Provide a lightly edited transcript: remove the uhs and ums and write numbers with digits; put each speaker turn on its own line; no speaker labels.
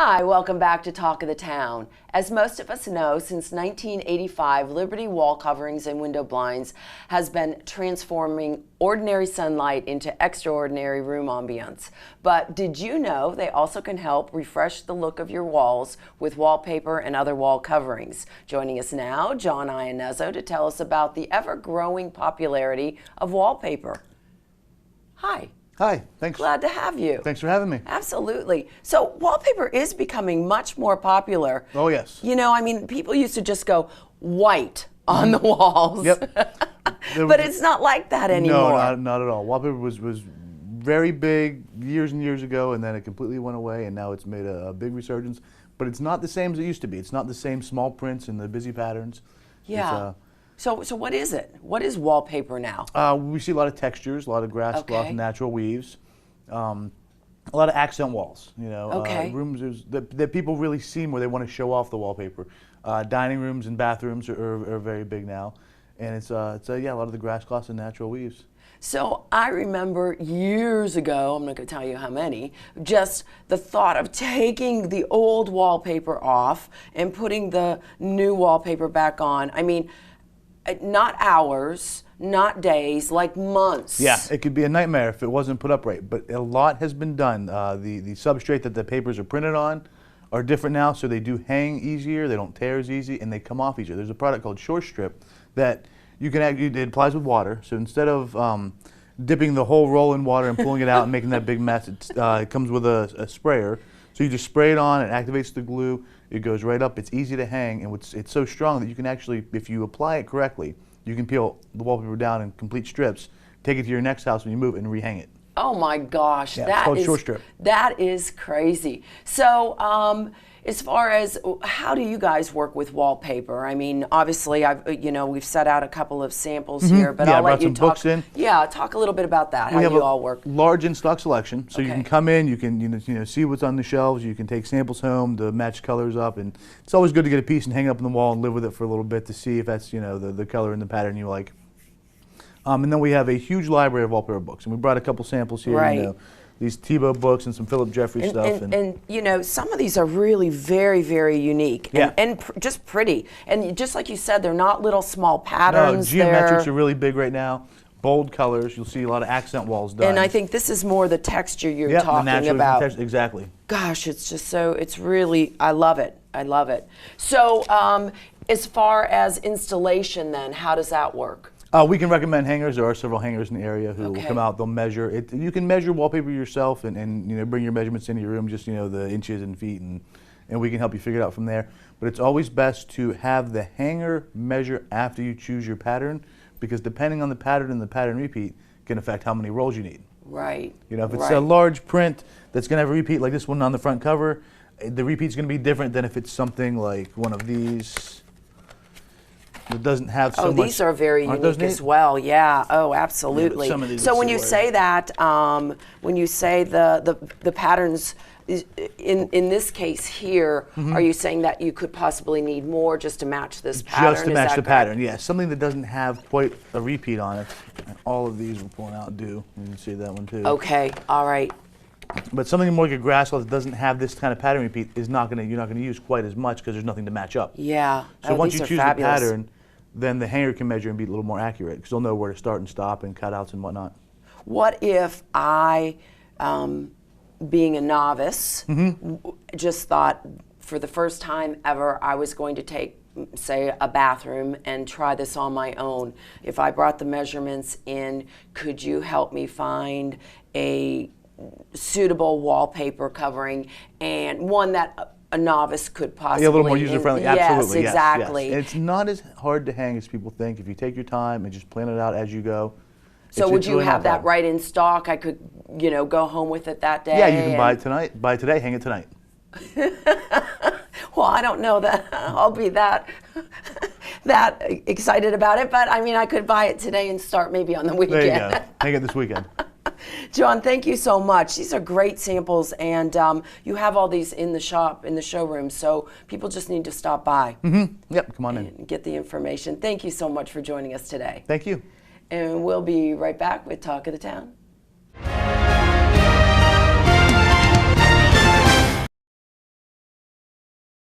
Hi, welcome back to Talk of the Town. As most of us know, since 1985, Liberty Wall Coverings and Window Blinds has been transforming ordinary sunlight into extraordinary room ambiance. But did you know they also can help refresh the look of your walls with wallpaper and other wall coverings? Joining us now, John Iannezzo, to tell us about the ever-growing popularity of wallpaper. Hi.
Hi, thanks.
Glad to have you.
Thanks for having me.
Absolutely. So wallpaper is becoming much more popular.
Oh, yes.
You know, I mean, people used to just go white on the walls.
Yep.
But it's not like that anymore.
No, not at all. Wallpaper was very big years and years ago, and then it completely went away, and now it's made a big resurgence. But it's not the same as it used to be. It's not the same small prints and the busy patterns.
Yeah. So what is it? What is wallpaper now?
We see a lot of textures, a lot of grass cloth and natural weaves, a lot of accent walls. You know, rooms that people really seem where they want to show off the wallpaper. Dining rooms and bathrooms are very big now, and it's a lot of the grass cloths and natural weaves.
So I remember years ago, I'm not going to tell you how many, just the thought of taking the old wallpaper off and putting the new wallpaper back on. I mean, not hours, not days, like months.
Yeah, it could be a nightmare if it wasn't put up right, but a lot has been done. The substrate that the papers are printed on are different now, so they do hang easier, they don't tear as easy, and they come off easier. There's a product called Short Strip that you can it applies with water, so instead of dipping the whole roll in water and pulling it out and making that big mess, it comes with a sprayer. So you just spray it on, it activates the glue, it goes right up, it's easy to hang, and it's so strong that you can actually, if you apply it correctly, you can peel the wallpaper down in complete strips, take it to your next house when you move, and rehang it.
Oh my gosh,
yeah, it's called Short Strip.
That is crazy. So as far as how do you guys work with wallpaper? I mean, obviously, we've set out a couple of samples here, but I'll let you talk.
Books in.
Yeah, talk a little bit about that. How you all work.
Large in-stock selection, so you can come in, you can see what's on the shelves, you can take samples home to match colors up, and it's always good to get a piece and hang it up on the wall and live with it for a little bit to see if that's the color and the pattern you like. And then we have a huge library of wallpaper books, and we brought a couple samples here.
Right.
These Tebow books and some Philip Jeffries stuff.
And some of these are really very, very unique and just pretty. And just like you said, they're not little small patterns.
No, geometrics are really big right now. Bold colors. You'll see a lot of accent walls done.
And I think this is more the texture you're talking about.
Exactly.
Gosh, it's just so, it's really, I love it. I love it. So as far as installation then, how does that work?
We can recommend hangers. There are several hangers in the area who will come out. They'll measure it. You can measure wallpaper yourself and bring your measurements into your room, just the inches and feet, and we can help you figure it out from there. But it's always best to have the hanger measure after you choose your pattern, because depending on the pattern and the pattern repeat can affect how many rolls you need.
Right.
If it's a large print that's going to have a repeat like this one on the front cover, the repeat's going to be different than if it's something like one of these. It doesn't have so much.
Oh, these are very unique as well. Yeah. Oh, absolutely.
Yeah,
so when you say that, when you say the patterns, in this case here, are you saying that you could possibly need more just to match this pattern?
Just to match the pattern, yes. Something that doesn't have quite a repeat on it. And all of these we're pulling out do. You can see that one too.
Okay. All right.
But something more like a grass cloth that doesn't have this kind of pattern repeat is you're not going to use quite as much because there's nothing to match up.
Yeah.
So once you choose the pattern, then the hanger can measure and be a little more accurate because they'll know where to start and stop and cutouts and whatnot.
What if I, being a novice, just thought for the first time ever I was going to take, say, a bathroom and try this on my own? If I brought the measurements in, could you help me find a suitable wallpaper covering and one that a novice could possibly...
Yeah, a little more user-friendly, absolutely.
Yes, exactly.
Yes. And it's not as hard to hang as people think if you take your time and just plan it out as you go.
So would you have that right in stock? I could, go home with it that day?
Yeah, you can buy it tonight, buy it today, hang it tonight.
Well, I don't know that I'll be that excited about it, but I mean, I could buy it today and start maybe on the weekend.
There you go. Hang it this weekend.
John, thank you so much. These are great samples, and you have all these in the shop, in the showroom, so people just need to stop by.
Yep, come on in.
And get the information. Thank you so much for joining us today.
Thank you.
And we'll be right back with Talk of the Town.